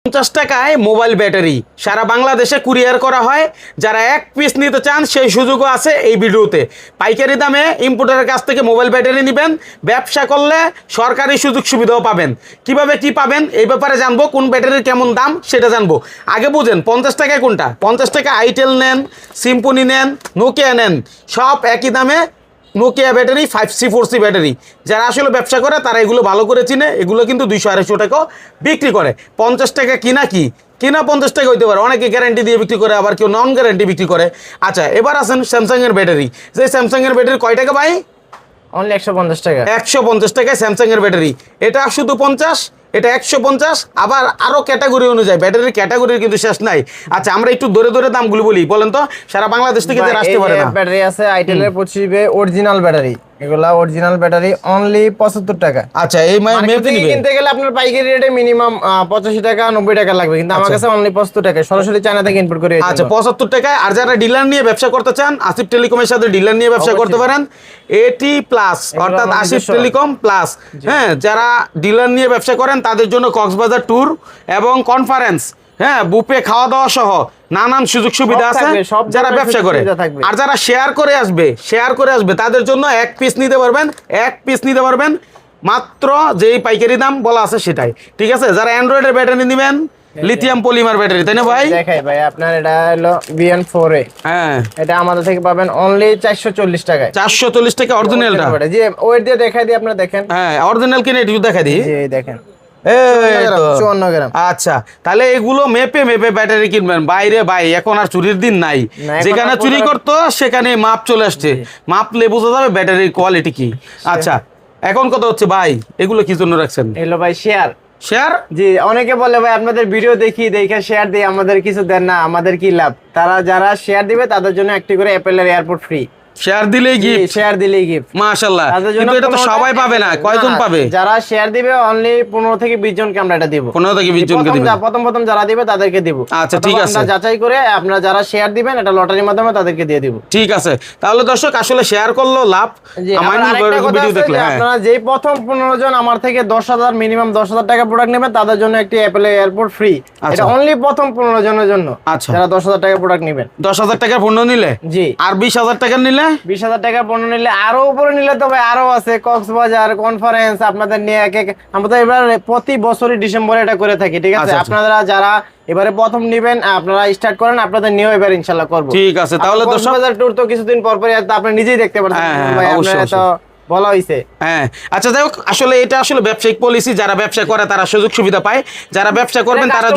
50 টাকায় mobile battery সারা বাংলাদেশে courier করা হয়। যারা এক পিস নিতে চান সেই সুযোগও আছে এই ভিডিওতে। পাইকারি দামে ইম্পোর্টারের কাছ থেকে মোবাইল ব্যাটারি নেবেন, ব্যবসা করলে সরকারি সুযোগ সুবিধাও পাবেন। কিভাবে কি পাবেন এই ব্যাপারে জানবো, কোন ব্যাটারির কেমন দাম সেটা জানবো। আগে বুঝেন 50 টাকায় কোনটা। 50 টাকা আইটেল নেন, সিম্ফনি নেন, নোকিয়া নেন, সব একই দামে। নোকিয়া ব্যাটারি 5C4C ব্যাটারি যারা আসলে ব্যবসা করে তারা এগুলো ভালো করে চিনে। এগুলো কিন্তু 200-250 টাকাও বিক্রি করে। 50 টাকা কিনা 50 টাকা হইতে পারে, অনেকে গ্যারান্টি দিয়ে বিক্রি করে, আবার কেউ নন গ্যারান্টি বিক্রি করে। আচ্ছা, এবার আসেন স্যামসাংয়ের ব্যাটারি। যে স্যামসাংয়ের ব্যাটারি কয় টাকা ভাই? অনলি 150 টাকা। 150 টাকায় স্যামসাংয়ের ব্যাটারি। এটা শুধু 50, এটা 150। আবার আরো ক্যাটাগরি অনুযায়ী ব্যাটারির ক্যাটাগরির কিন্তু শেষ নাই। আচ্ছা, আমরা একটু ধরে ধরে দামগুলো বলি, বলেন তো সারা বাংলাদেশ থেকে যারা আসতে পারে না। ব্যাটারি আছে আইটেলের 25 অরিজিনাল ব্যাটারি, এগুলা অরিজিনাল ব্যাটারি অনলি 75 টাকা। আচ্ছা, এই মেপে নিবে কিনতে গেলে আপনার পাইকারি রেটে মিনিমাম 85 টাকা 90 টাকা লাগবে, কিন্তু আমার কাছে অনলি 75 টাকা, সরাসরি চায়না থেকে ইম্পোর্ট করে। আচ্ছা, 75 টাকায়। আর যারা ডিলার নিয়ে ব্যবসা করতে চান, আসিফ টেলিকমের সাথে ডিলার নিয়ে ব্যবসা করতে পারেন। 80+ অর্থাৎ আসিফ টেলিকম প্লাস। হ্যাঁ, যারা ডিলার নিয়ে ব্যবসা করেন তাদের জন্য কক্সবাজার ট্যুর এবং কনফারেন্স, হ্যাঁ, বুফে খাওয়া দাওয়া সহ নানান সুযোগ সুবিধা আছে যারা ব্যবসা করে। আর যারা শেয়ার করে আসবে তাদের জন্য এক পিস নিতে পারবেন মাত্র যেই পাইকারি দাম বলা আছে সেটাই। ঠিক আছে, যারা অ্যান্ড্রয়েডের ব্যাটারি নেবেন, লিথিয়াম পলিমার ব্যাটারি, তাই না ভাই? দেখাই ভাই, আপনার এটা হলো BN4A। হ্ঁ, এটা আমাদের থেকে পাবেন অনলি 440 টাকায়। 440 টাকা অরিজিনালটা। জি, ওয়েট দিয়ে দেখাই দিই, আপনারা দেখেন। হ্যাঁ, অরিজিনাল কিনে একটু দেখাই দিই। জি, দেখেন 54 গ্রাম। আচ্ছা, তাহলে এগুলো মেপে ব্যাটারি কিনবেন। বাইরে ভাই এখন আর চুরির দিন নাই। যেখানে চুরি করতো সেখানে মাপ চলে আসছে। মাপলে বোঝা যাবে ব্যাটারির কোয়ালিটি কি। আচ্ছা, এখন কত হচ্ছে ভাই? এগুলো কি জন্য রাখছেন? এগুলো ভাই শেয়ার। জি, অনেকে বলে ভাই আপনাদের ভিডিও দেখে শেয়ার দিই, আমাদের কিছু দেন না, আমাদের কি লাভ? তারা যারা শেয়ার দিবে তাদের জন্য একটি করে অ্যাপেলের এয়ারপোর্ট ফ্রি। শেয়ার দিলেই গিফট। মাশাআল্লাহ। কিন্তু এটা তো সবাই পাবে না, কয়জন পাবে? যারা শেয়ার দিবে অনলি 15 থেকে 20 জনকে আমরা এটা দেব। 15 থেকে 20 জনকে দিব। প্রথম যারা দিবে তাদেরকে দেব। আচ্ছা, ঠিক আছে। আমরা যাচাই করে আপনারা যারা শেয়ার দিবেন এটা লটারির মাধ্যমে তাদেরকে দিয়ে দিব। ঠিক আছে, তাহলে দর্শক আসলে শেয়ার করলো লাভ। আমার ভিডিও দেখলে আপনারা যেই প্রথম 15 জন আমার থেকে 10,000 মিনিমাম 10,000 টাকা প্রোডাক্ট নেবেন তাদের জন্য একটি অ্যাপেল এয়ারপোর্ট ফ্রি। এটা অনলি প্রথম 15 জনের জন্য। আচ্ছা, যারা 10,000 টাকা প্রোডাক্ট নেবেন। 10,000 টাকার পণ্য নিলে? জি। আর 20,000 টাকা নিলে? 20,000 টাকা পণ্য নিলে আরো উপরে নিলে তো ভাই আরো আছে, কক্সবাজার কনফারেন্স আপনাদের নিয়ে আমরা তো এবার প্রতি বছরই ডিসেম্বরে এটা করে থাকি। ঠিক আছে, আপনারা যারা এবারে প্রথম নেবেন আপনারা স্টার্ট করেন, আপনাদের নিয়েও এবার ইনশাআল্লাহ করব। ঠিক আছে, তাহলে তো কক্সবাজার ট্যুর তো কিছুদিন পর পর আপনি নিজেই দেখতে পাচ্ছেন ভাই, আপনারা তো বলা হইছে। হ্যাঁ, আচ্ছা, যাই হোক, আসলে এটা আসলে ব্যবসায়িক পলিসি। যারা ব্যবসা করে তারা সুযোগ সুবিধা পায়, যারা ব্যবসা করবেন তারা